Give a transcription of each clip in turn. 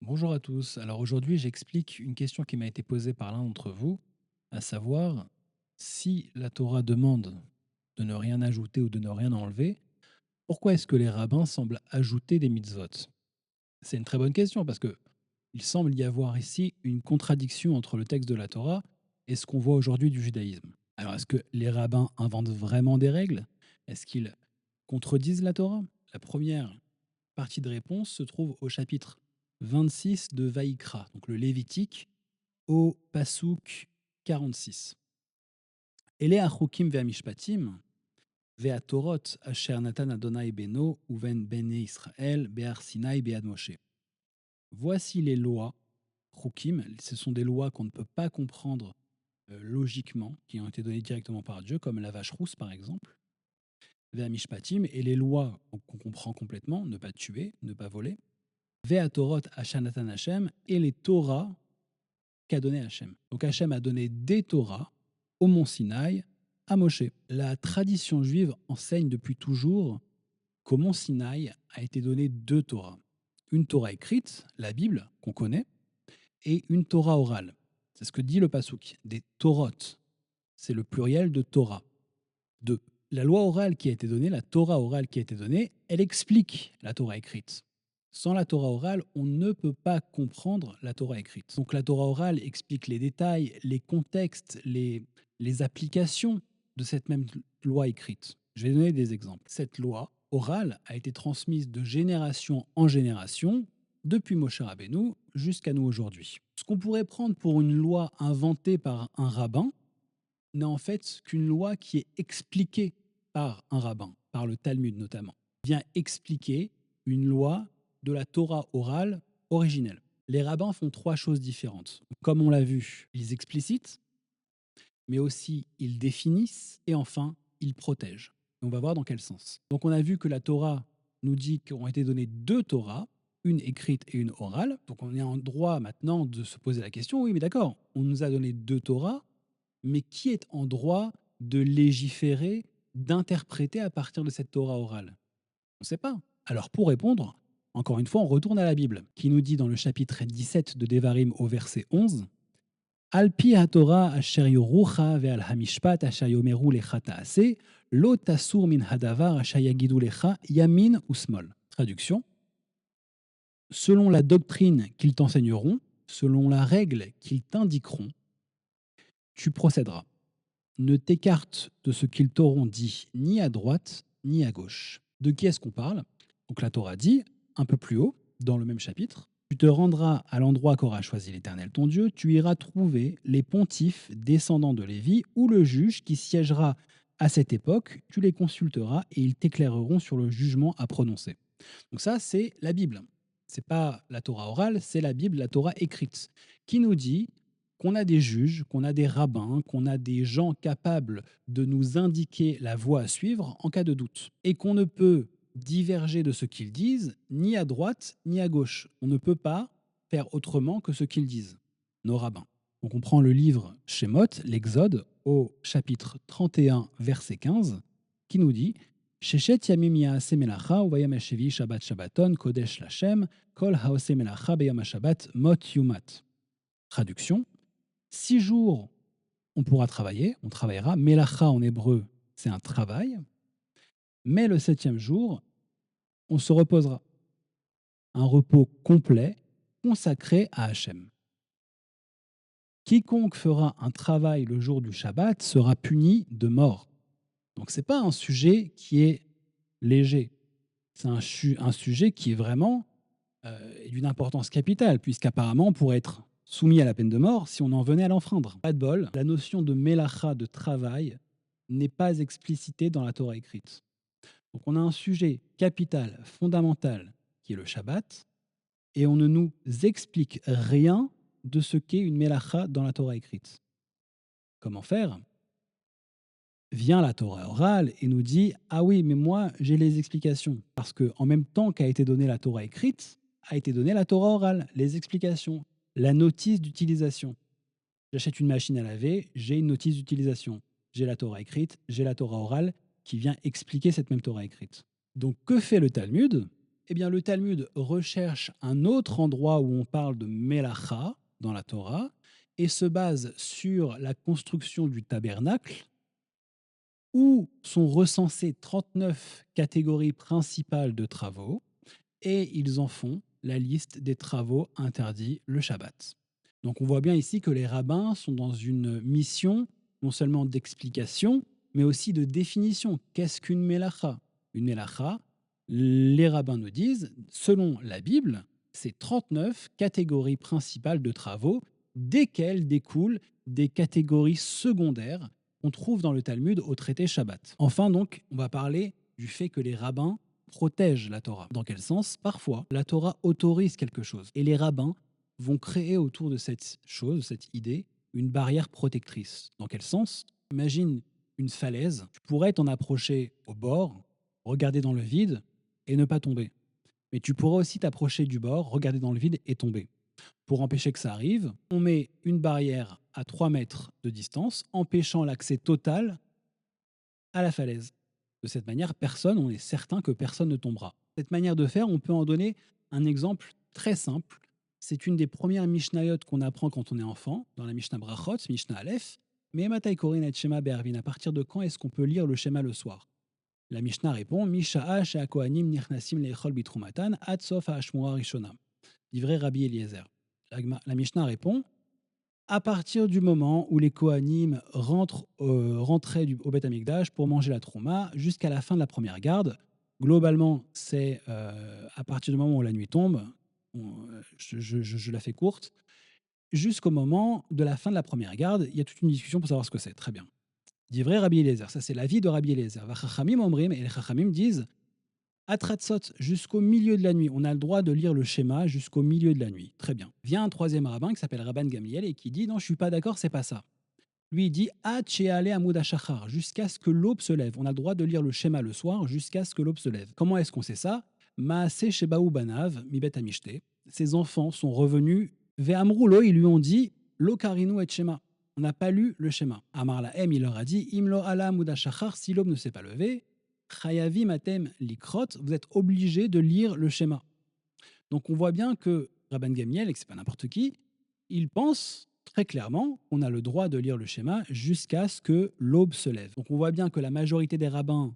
Bonjour à tous. Alors aujourd'hui, j'explique une question qui m'a été posée par l'un d'entre vous, à savoir si la Torah demande de ne rien ajouter ou de ne rien enlever, pourquoi est-ce que les rabbins semblent ajouter des mitzvot? C'est une très bonne question parce que il semble y avoir ici une contradiction entre le texte de la Torah et ce qu'on voit aujourd'hui du judaïsme. Alors est-ce que les rabbins inventent vraiment des règles? Est-ce qu'ils contredisent la Torah? La première partie de réponse se trouve au chapitre 26 de Vaïkra, donc le Lévitique, au Passouk 46. Ele achukim ve'amishpatim ve'atorot asher natan Adonai beno uven bene Israël be'ar Sinai be'ad Moshe. Voici les lois, chukim, ce sont des lois qu'on ne peut pas comprendre logiquement, qui ont été données directement par Dieu, comme la vache rousse par exemple, ve'amishpatim, et les lois qu'on comprend complètement, ne pas tuer, ne pas voler, Vea Torot Hashanatan Hashem et les Torahs qu'a donné Hashem. Donc Hashem a donné des Torahs au mont Sinaï à Moshe. La tradition juive enseigne depuis toujours qu'au mont Sinaï a été donné deux Torahs. Une Torah écrite, la Bible, qu'on connaît, et une Torah orale. C'est ce que dit le Passouk. Des Torot, c'est le pluriel de Torah. Deux. La loi orale qui a été donnée, la Torah orale qui a été donnée, elle explique la Torah écrite. Sans la Torah orale, on ne peut pas comprendre la Torah écrite. Donc la Torah orale explique les détails, les contextes, les applications de cette même loi écrite. Je vais donner des exemples. Cette loi orale a été transmise de génération en génération depuis Moshe Rabbeinu jusqu'à nous aujourd'hui. Ce qu'on pourrait prendre pour une loi inventée par un rabbin n'est en fait qu'une loi qui est expliquée par un rabbin, par le Talmud notamment, vient expliquer une loi de la Torah orale originelle. Les rabbins font trois choses différentes. Comme on l'a vu, ils explicitent, mais aussi ils définissent et enfin ils protègent. Et on va voir dans quel sens. Donc on a vu que la Torah nous dit qu'ont été données deux Torahs, une écrite et une orale. Donc on est en droit maintenant de se poser la question, oui mais d'accord, on nous a donné deux Torahs, mais qui est en droit de légiférer, d'interpréter à partir de cette Torah orale? On ne sait pas. Alors pour répondre, encore une fois, on retourne à la Bible, qui nous dit dans le chapitre 17 de Devarim au verset 11, Alpi haTorah asher yorucha ve'al hamishpat asher yomeru lecha ta'ase, lo tasur min hadavar asher yagidu lecha yamin ou smol. Traduction, selon la doctrine qu'ils t'enseigneront, selon la règle qu'ils t'indiqueront, tu procéderas. Ne t'écarte de ce qu'ils t'auront dit ni à droite ni à gauche. De qui est-ce qu'on parle? Donc la Torah dit, un peu plus haut, dans le même chapitre, tu te rendras à l'endroit qu'aura choisi l'Éternel ton Dieu, tu iras trouver les pontifes descendants de Lévi ou le juge qui siégera à cette époque, tu les consulteras et ils t'éclaireront sur le jugement à prononcer. Donc ça, c'est la Bible. C'est pas la Torah orale, c'est la Bible, la Torah écrite, qui nous dit qu'on a des juges, qu'on a des rabbins, qu'on a des gens capables de nous indiquer la voie à suivre en cas de doute. Et qu'on ne peut diverger de ce qu'ils disent ni à droite ni à gauche. On ne peut pas faire autrement que ce qu'ils disent, nos rabbins. Donc on prend le livre Shemot, l'Exode, au chapitre 31, verset 15, qui nous dit Sheshet yamim yaaseh melacha uvayam hashevi shabbat shabbaton kodesh lachem kol haose melacha beyam hashabbat mot yumat. Traduction, 6 jours, on pourra travailler, on travaillera. Melacha en hébreu, c'est un travail. Mais le septième jour, on se reposera. Un repos complet consacré à Hachem. Quiconque fera un travail le jour du Shabbat sera puni de mort. Donc ce n'est pas un sujet qui est léger. C'est un sujet qui est vraiment d'une importance capitale, puisqu'apparemment on pourrait être soumis à la peine de mort si on en venait à l'enfreindre. Pas de bol, la notion de melacha, de travail, n'est pas explicitée dans la Torah écrite. Donc on a un sujet capital, fondamental, qui est le Shabbat, et on ne nous explique rien de ce qu'est une melacha dans la Torah écrite. Comment faire? Vient la Torah orale et nous dit ah oui, mais moi j'ai les explications. Parce qu'en même temps qu'a été donnée la Torah écrite, a été donnée la Torah orale, les explications, la notice d'utilisation. J'achète une machine à laver, j'ai une notice d'utilisation. J'ai la Torah écrite, j'ai la Torah orale qui vient expliquer cette même Torah écrite. Donc que fait le Talmud? Eh bien, le Talmud recherche un autre endroit où on parle de Melacha dans la Torah et se base sur la construction du tabernacle où sont recensées 39 catégories principales de travaux et ils en font la liste des travaux interdits le Shabbat. Donc on voit bien ici que les rabbins sont dans une mission non seulement d'explication, mais aussi de définition. Qu'est-ce qu'une mélacha? Une mélacha, les rabbins nous disent, selon la Bible, c'est 39 catégories principales de travaux, desquelles découlent des catégories secondaires qu'on trouve dans le Talmud au traité Shabbat. Enfin donc, on va parler du fait que les rabbins protègent la Torah. Dans quel sens? Parfois, la Torah autorise quelque chose et les rabbins vont créer autour de cette chose, cette idée, une barrière protectrice. Dans quel sens? Imagine une falaise, tu pourrais t'en approcher au bord, regarder dans le vide et ne pas tomber. Mais tu pourrais aussi t'approcher du bord, regarder dans le vide et tomber. Pour empêcher que ça arrive, on met une barrière à 3 mètres de distance, empêchant l'accès total à la falaise. De cette manière, personne, on est certain que personne ne tombera. Cette manière de faire, on peut en donner un exemple très simple. C'est une des premières Mishnayot qu'on apprend quand on est enfant, dans la Mishnah Brachot, Mishnah Aleph. Mais Matai Korin et Shema Be'arvin, à partir de quand est-ce qu'on peut lire le schéma le soir? La Mishnah répond Misha'a she'akohanim nichnasim leichol bitrumatan ad sof ha'ashmua rishona. Livré Rabbi Eliezer. La Mishnah répond à partir du moment où les Kohanim rentraient au Beth Amikdash pour manger la Trouma jusqu'à la fin de la première garde. Globalement, c'est à partir du moment où la nuit tombe, je la fais courte, jusqu'au moment de la fin de la première garde. Il y a toute une discussion pour savoir ce que c'est. Très bien. Dit vrai Rabbi Eliezer, ça c'est l'avis de Rabbi Eliezer. Vachachamim omrim, et les Chachamim disent Atratzot, jusqu'au milieu de la nuit. On a le droit de lire le schéma jusqu'au milieu de la nuit. Très bien. Vient un troisième rabbin qui s'appelle Rabban Gamliel et qui dit non, je suis pas d'accord, c'est pas ça. Lui, il dit Ad Amoud Ashachar, jusqu'à ce que l'aube se lève. On a le droit de lire le schéma le soir jusqu'à ce que l'aube se lève. Comment est-ce qu'on sait ça? Maase Shebaou Banav, Mibet Amishte. Ses enfants sont revenus. Ve'amroulo, ils lui ont dit Lo Karinu et Shema. On n'a pas lu le schéma. Amar Lahem, il leur a dit Imlo ala Amoud Ashachar, si l'aube ne s'est pas levée, Chayavi Matem Likrot, vous êtes obligé de lire le schéma. Donc on voit bien que Rabban Gamiel, et que ce n'est pas n'importe qui, il pense très clairement qu'on a le droit de lire le schéma jusqu'à ce que l'aube se lève. Donc on voit bien que la majorité des rabbins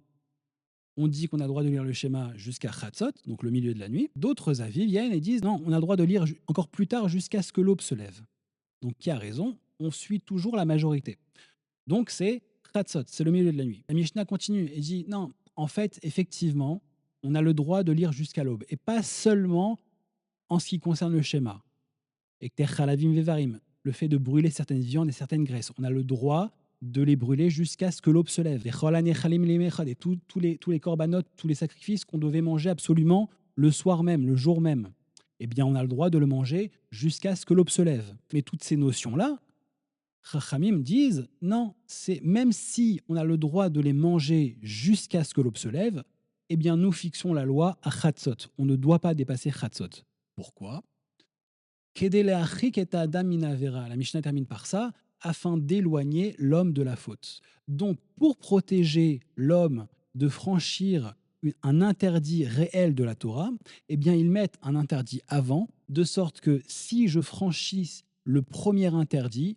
ont dit qu'on a le droit de lire le schéma jusqu'à Chatzot, donc le milieu de la nuit. D'autres avis viennent et disent non, on a le droit de lire encore plus tard jusqu'à ce que l'aube se lève. Donc qui a raison? On suit toujours la majorité. Donc c'est Chatzot, c'est le milieu de la nuit. La Mishnah continue et dit non, en fait, effectivement, on a le droit de lire jusqu'à l'aube. Et pas seulement en ce qui concerne le schéma. Et chalavim vevarim, le fait de brûler certaines viandes et certaines graisses. On a le droit de les brûler jusqu'à ce que l'aube se lève. Et tous les corbanotes, tous les sacrifices qu'on devait manger absolument le soir même, le jour même. Eh bien, on a le droit de le manger jusqu'à ce que l'aube se lève. Mais toutes ces notions-là, Chachamim disent non, c'est même si on a le droit de les manger jusqu'à ce que l'aube se lève, eh bien nous fixons la loi à Chatzot. On ne doit pas dépasser Chatzot. Pourquoi? La Mishnah termine par ça, afin d'éloigner l'homme de la faute. Donc pour protéger l'homme de franchir un interdit réel de la Torah, eh bien ils mettent un interdit avant, de sorte que si je franchis le premier interdit,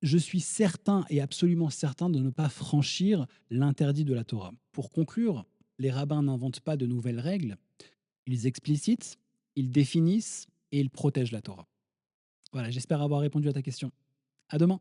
je suis certain et absolument certain de ne pas franchir l'interdit de la Torah. Pour conclure, les rabbins n'inventent pas de nouvelles règles, ils explicitent, ils définissent et ils protègent la Torah. Voilà, j'espère avoir répondu à ta question. À demain.